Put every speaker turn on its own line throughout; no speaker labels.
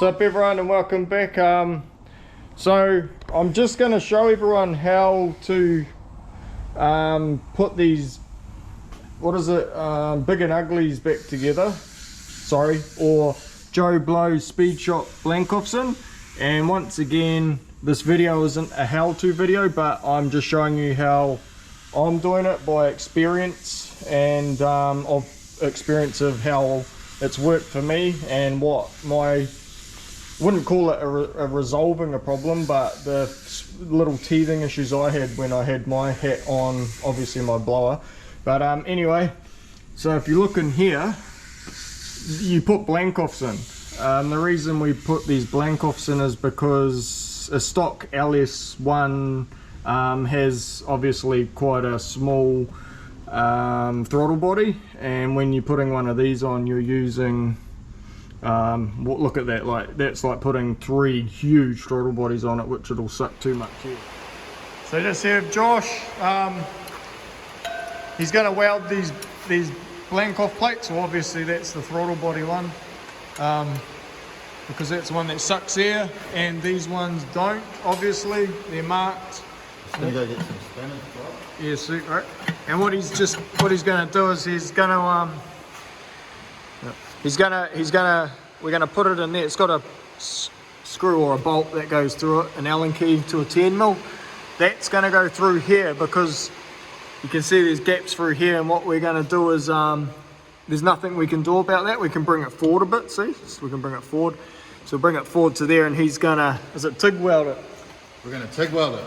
What's up everyone and welcome back. So I'm just going to show everyone how to put these, big and uglies back together, or Joe Blow's Speed Shop blank offs in. And once again, this video isn't a how-to video, but I'm just showing you how I'm doing it by experience, and of experience of how it's worked for me and what my, wouldn't call it a resolving a problem, but the little teething issues I had when I had my hat on, obviously my blower. But anyway, so if you look in here, you put blank offs in. The reason we put these blank offs in is because a stock LS1 has obviously quite a small throttle body, and when you're putting one of these on, you're using look at that, like that's like putting 3 huge throttle bodies on it, which it'll suck too much air. So just have Josh, he's going to weld these blank off plates. So obviously that's the throttle body one, because that's the one that sucks air, and these ones don't, obviously they're marked.
Just gonna go get some spinners, right?
Yeah, sweet, right. And what he's going to do is we're gonna put it in there. It's got a screw or a bolt that goes through it, an Allen key to a 10mm. That's gonna go through here because you can see there's gaps through here, and what we're gonna do is there's nothing we can do about that. We can bring it forward a bit, see? So we can bring it forward. So bring it forward to there, and he's gonna, is it TIG weld it?
We're gonna TIG weld it.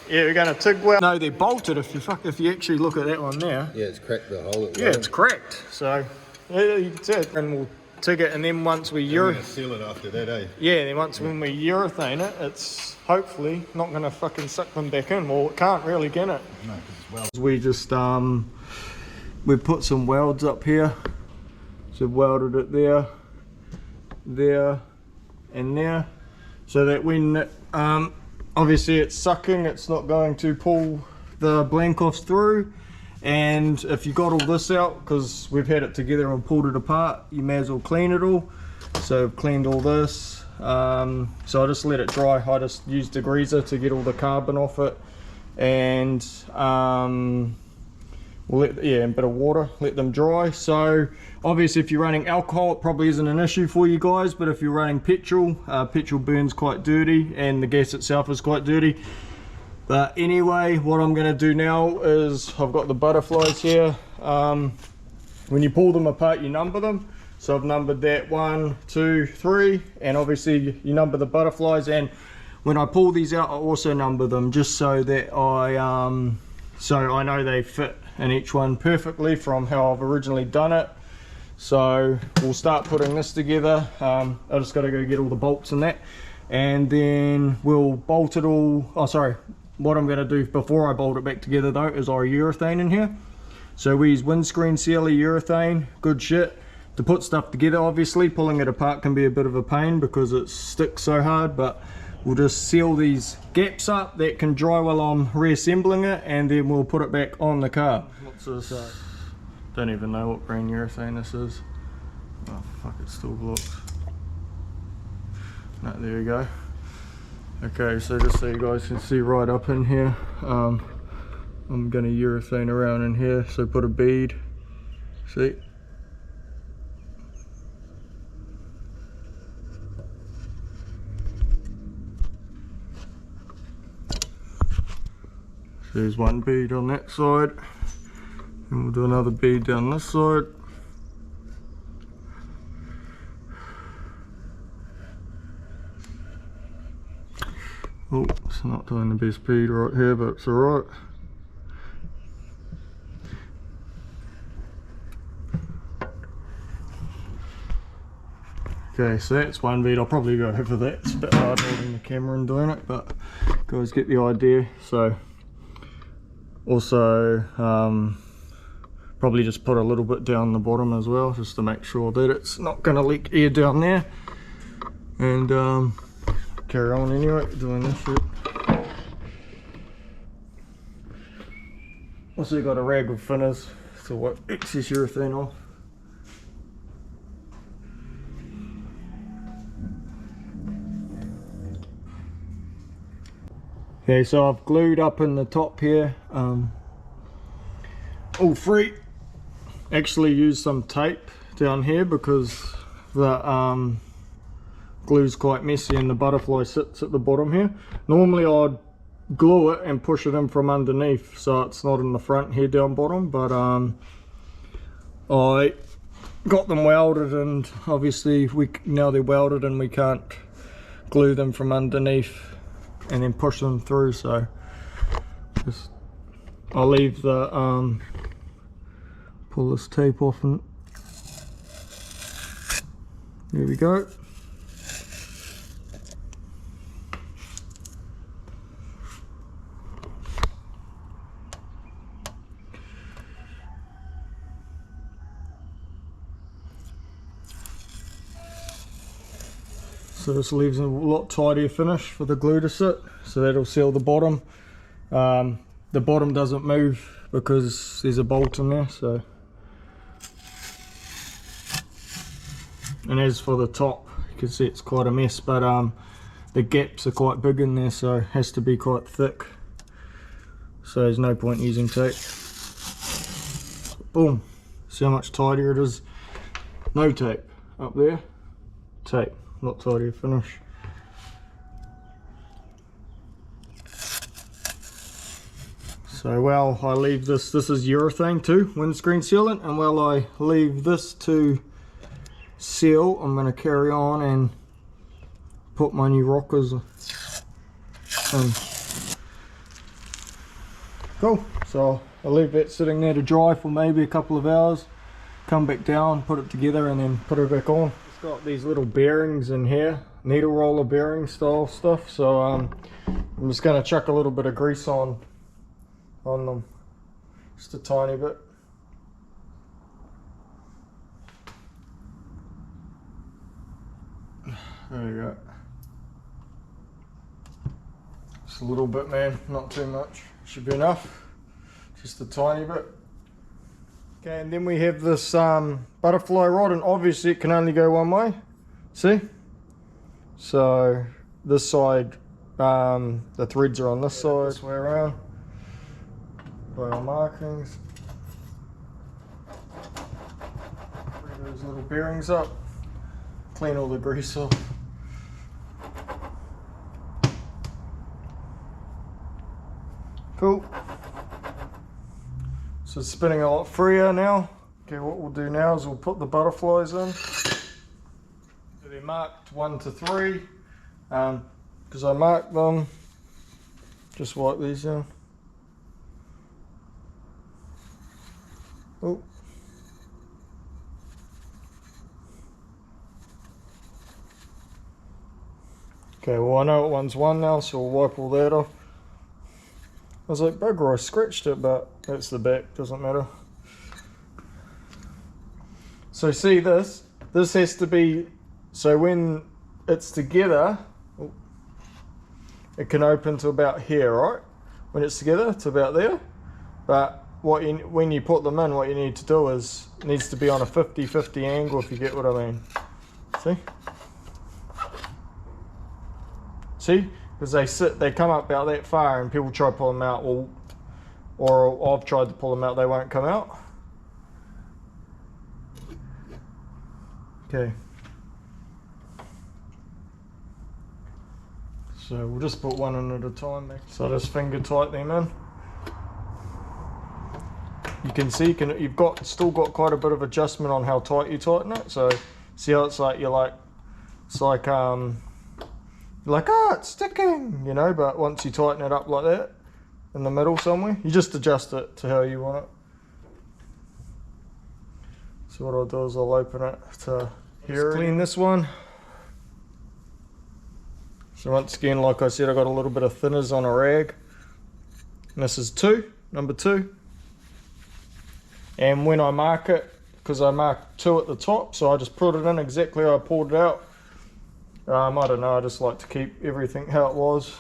Yeah, we're gonna TIG weld. No, they're bolted. If you actually look at that one there.
Yeah, it's cracked the hole.
Yeah, it's cracked. So yeah, that's it. And we'll TIG it, and then once we
we're gonna seal it after that, eh?
Yeah, then when we urethane it, it's hopefully not gonna fucking suck them back in. Well, it can't really, can it?
No, because it's welded.
We just we put some welds up here. So welded it there, and there, so that when obviously it's sucking, it's not going to pull the blank offs through. And if you got all this out, because we've had it together and pulled it apart, you may as well clean it all. So I've cleaned all this, so I just let it dry. I just used a greaser to get all the carbon off it, and we'll a bit of water, let them dry. So obviously if you're running alcohol, it probably isn't an issue for you guys, but if you're running petrol, petrol burns quite dirty, and the gas itself is quite dirty. But anyway, what I'm going to do now is, I've got the butterflies here. When you pull them apart, you number them. So I've numbered that 1, 2, 3, and obviously you number the butterflies. And when I pull these out, I also number them, just so that I know they fit in each one perfectly from how I've originally done it. So we'll start putting this together. I just got to go get all the bolts and that, and then we'll bolt it all. What I'm going to do before I bolt it back together though is our urethane in here. So we use windscreen sealer urethane, good shit, to put stuff together. Obviously pulling it apart can be a bit of a pain because it sticks so hard, but we'll just seal these gaps up. That can dry while I'm reassembling it, and then we'll put it back on the car. What's this? Don't even know what brand urethane this is. Oh fuck, it still looks. No, there we go. Okay, so just so you guys can see right up in here, I'm going to urethane around in here. So put a bead, see? So there's one bead on that side, and we'll do another bead down this side. Oh, it's not doing the best bead right here, but it's alright. Okay, so that's one bead. I'll probably go over that. It's a bit hard holding the camera and doing it, but guys get the idea. So also probably just put a little bit down the bottom as well, just to make sure that it's not going to leak air down there. And carry on anyway, doing this shit. Also got a rag with thinners to wipe excess urethane off. Okay, so I've glued up in the top here, all three. Actually used some tape down here because the glue's quite messy and the butterfly sits at the bottom here. Normally I'd glue it and push it in from underneath so it's not in the front here down bottom, but I got them welded, and obviously now they're welded and we can't glue them from underneath and then push them through, so just I'll leave the pull this tape off and there we go. So this leaves a lot tidier finish for the glue to sit, so that'll seal the bottom. The bottom doesn't move because there's a bolt in there, so. And as for the top, you can see it's quite a mess, but the gaps are quite big in there, so it has to be quite thick. So there's no point using tape. Boom, see how much tidier it is. No tape up there, tape. Not tidy finish. So while I leave this is urethane too, windscreen sealant, and while I leave this to seal, I'm going to carry on and put my new rockers in. Cool, so I'll leave that sitting there to dry for maybe a couple of hours, come back down, put it together and then put it back on. Got these little bearings in here, needle roller bearing style stuff, so I'm just going to chuck a little bit of grease on them, just a tiny bit. There you go, just a little bit, man, not too much, should be enough, just a tiny bit. Okay, and then we have this butterfly rod, and obviously it can only go one way, see? So this side, the threads are on this side, this way around, by our markings. Bring those little bearings up, clean all the grease off. Cool. So it's spinning a lot freer now. Okay, what we'll do now is we'll put the butterflies in. So they're marked 1 to 3. Because I marked them, just wipe these down. Oh. Okay, well I know what one's 1 now, so we'll wipe all that off. I was like, bugger, I scratched it, but that's the back, doesn't matter. So see this has to be, so when it's together, it can open to about here, right? When it's together, it's about there. But when you put them in, what you need to do is, it needs to be on a 50-50 angle, if you get what I mean. See? See? Because they come up about that far and people try to pull them out, or I've tried to pull them out, they won't come out. Okay. So we'll just put one in at a time there. So just finger tight them in. You can see, you've still got quite a bit of adjustment on how tight you tighten it. So see how it's like, it's like, it's sticking, you know, but once you tighten it up like that, in the middle somewhere, you just adjust it to how you want it. So what I'll do is I'll open it to here. Clean this one. So once again, like I said, I got a little bit of thinners on a rag. And this is number 2. And when I mark it, because I marked 2 at the top, so I just put it in exactly how I poured it out. I don't know, I just like to keep everything how it was.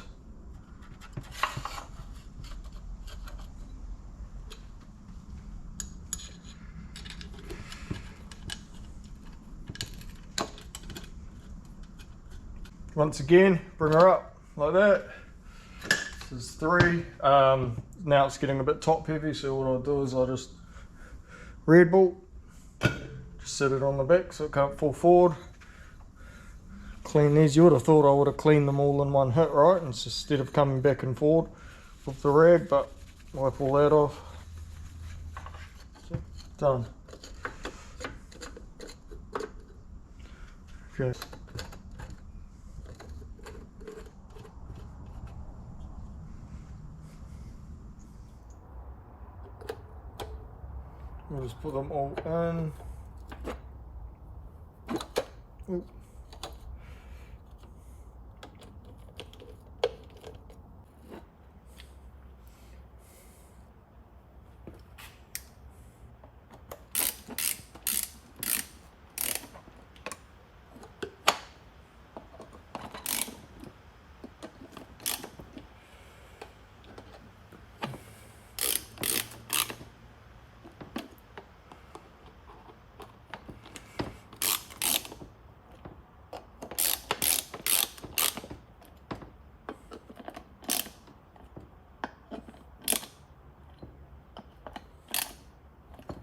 Once again, bring her up like that. This is 3. Now it's getting a bit top heavy, so what I'll do is I'll just red bolt, just sit it on the back so it can't fall forward. Clean these. You would have thought I would have cleaned them all in one hit, right? Instead of coming back and forward with the rag, but wipe all that off. Done. Okay. We'll just put them all in. Ooh.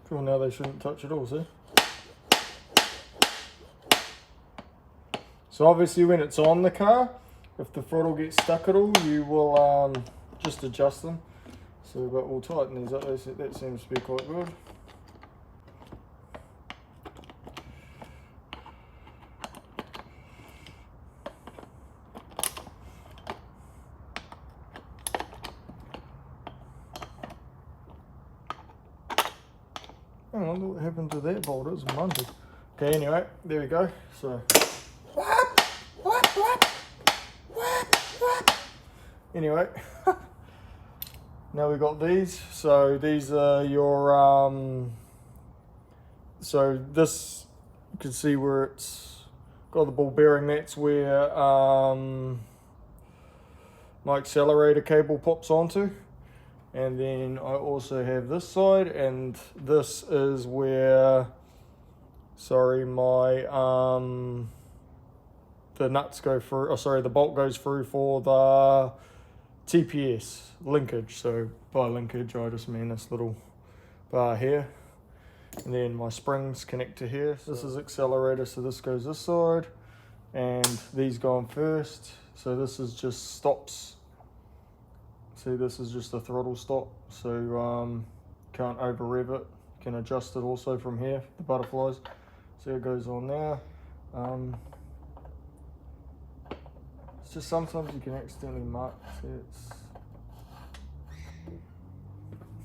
Cool, now they shouldn't touch at all, see? So obviously when it's on the car, if the throttle gets stuck at all, you will just adjust them. So, but we'll tighten these up, that seems to be quite good. Hang on, what happened to that bolt? It was munted. Okay, anyway, there we go. So, anyway, now we got these. So these are your so this, you can see where it's got the ball bearing. That's where my accelerator cable pops onto. And then I also have this side, and this is where, sorry, my the nuts go through, oh sorry, the bolt goes through for the TPS linkage. So by linkage I just mean this little bar here, and then my springs connect to here. So this is accelerator, so this goes this side, and these go on first. So this is just stops. See, this is just a throttle stop, so can't over rev it. You can adjust it also from here, the butterflies. See, it goes on there. It's just sometimes you can accidentally mark.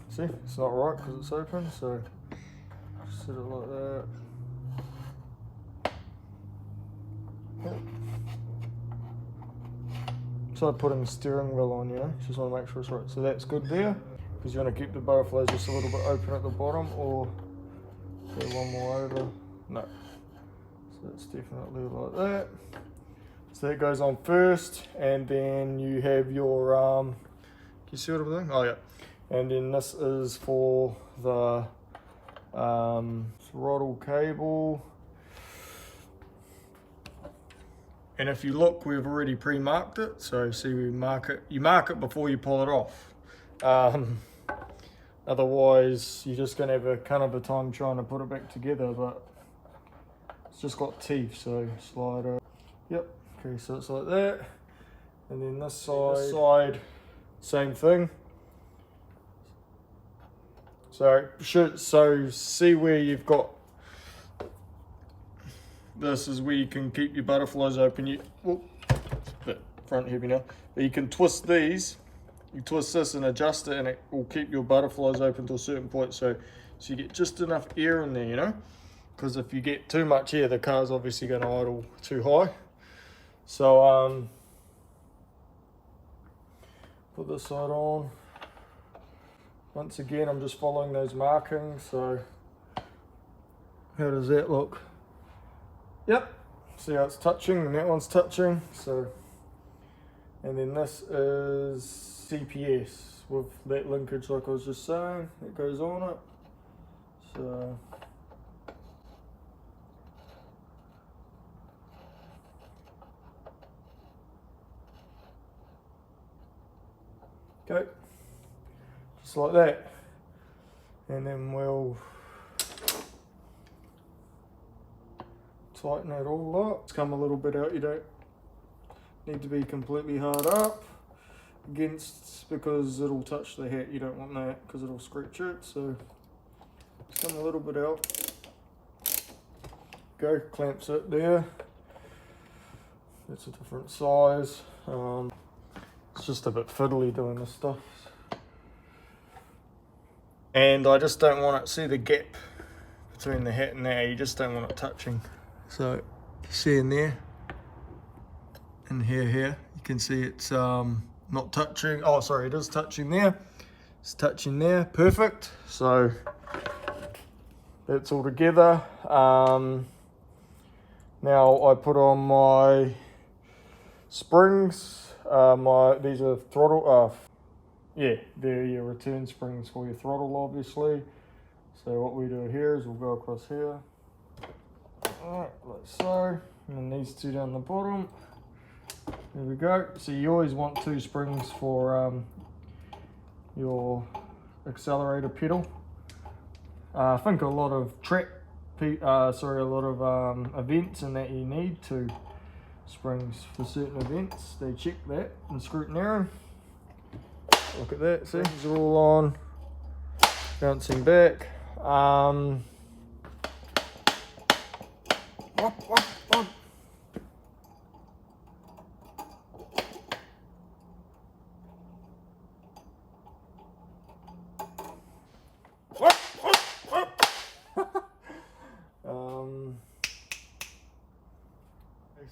See, it's not right because it's open, so just set it like that. Yep. So I put in the steering wheel on, you know, just want to make sure it's right. So that's good there, because you want to keep the butterflies just a little bit open at the bottom, or go one more over. No. So it's definitely like that. So that goes on first, and then you have your, can you see what I'm doing? Oh yeah. And then this is for the throttle cable. And if you look, we've already pre-marked it. So see, we mark it. You mark it before you pull it off. Otherwise, you're just gonna have a kind of a time trying to put it back together. But it's just got teeth, so slide it. Yep. Okay, so it's like that. And then this side, same thing. So see where you've got. This is where you can keep your butterflies open. It's a bit front heavy now. But you can twist these. You twist this and adjust it, and it will keep your butterflies open to a certain point. So you get just enough air in there, you know. Because if you get too much air, the car's obviously going to idle too high. So put this side on. Once again, I'm just following those markings. So how does that look? Yep, see how it's touching, and that one's touching. So, and then this is CPS with that linkage, like I was just saying, that goes on it. So, Go. Just like that. And then we'll tighten it all up. It's come a little bit out, you don't need to be completely hard up against, because it'll touch the hat. You don't want that because it'll scratch it. So it's come a little bit out. Go, clamps it there. It's a different size. It's just a bit fiddly doing this stuff. And I just don't want it, see the gap between the hat and there, you just don't want it touching. So, see in there, and here, you can see it's not touching. Oh, sorry, it is touching there. It's touching there, perfect. So, that's all together. Now I put on my springs. These are throttle, they're your return springs for your throttle, obviously. So what we do here is we'll go across here. Alright, like so. And then these two down the bottom. There we go. So you always want 2 springs for your accelerator pedal. I think a lot of events and that you need 2 springs for certain events. They check that in scrutineering. Look at that, see, these are all on, bouncing back.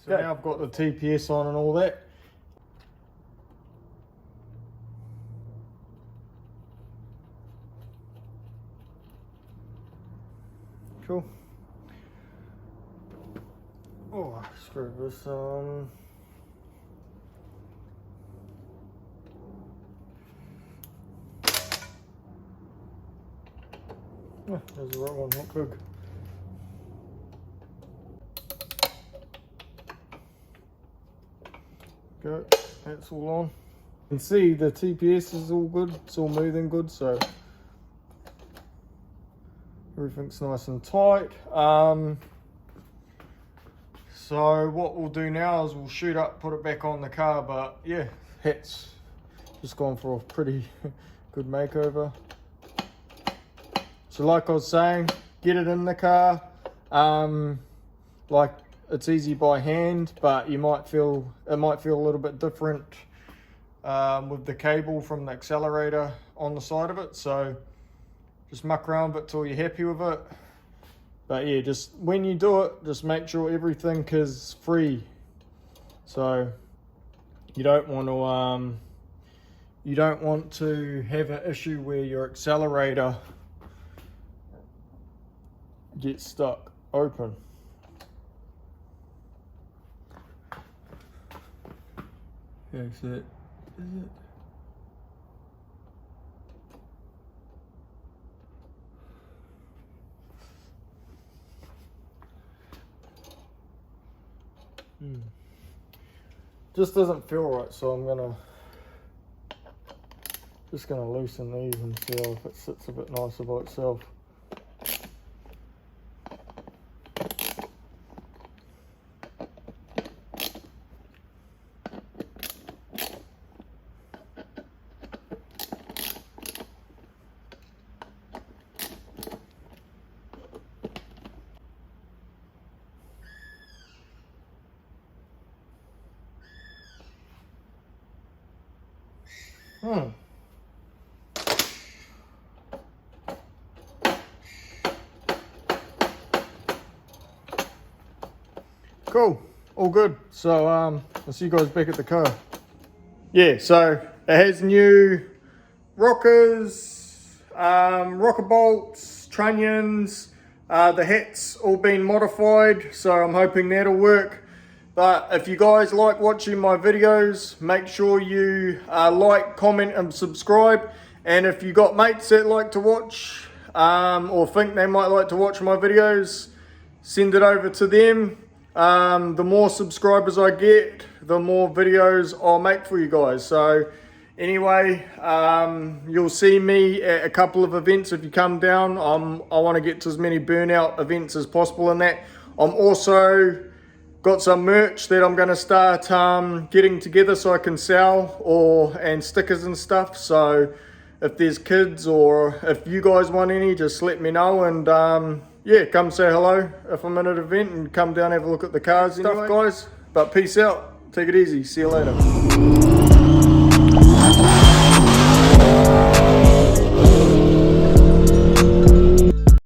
So now I've got the TPS on and all that. Cool. Oh, screw this on. Oh, there's the right one, not good. Go, that's all on. You can see the TPS is all good, it's all moving good, so everything's nice and tight. So what we'll do now is we'll shoot up, put it back on the car, but yeah, hat's just gone for a pretty good makeover. So like I was saying, get it in the car. Like it's easy by hand, but it might feel a little bit different with the cable from the accelerator on the side of it. So just muck around with it till you're happy with it. But yeah, just when you do it, just make sure everything is free. So you don't want to have an issue where your accelerator gets stuck open. Okay, so is it? Just doesn't feel right, so I'm just gonna loosen these and see if it sits a bit nicer by itself. Cool, all good. So I'll see you guys back at the car. Yeah, so it has new rockers, rocker bolts, trunnions. The hat's all been modified, so I'm hoping that'll work. But if you guys like watching my videos, make sure you like, comment and subscribe. And if you got mates that like to watch or think they might like to watch my videos, send it over to them. The more subscribers I get, the more videos I'll make for you guys. So Anyway, you'll see me at a couple of events if you come down. I want to get to as many burnout events as possible in that. I'm also got some merch that I'm going to start getting together so I can sell, and stickers and stuff. So if there's kids or if you guys want any, just let me know, and yeah, come say hello if I'm at an event, and come down, have a look at the cars and stuff, guys. But peace out, take it easy, see you later.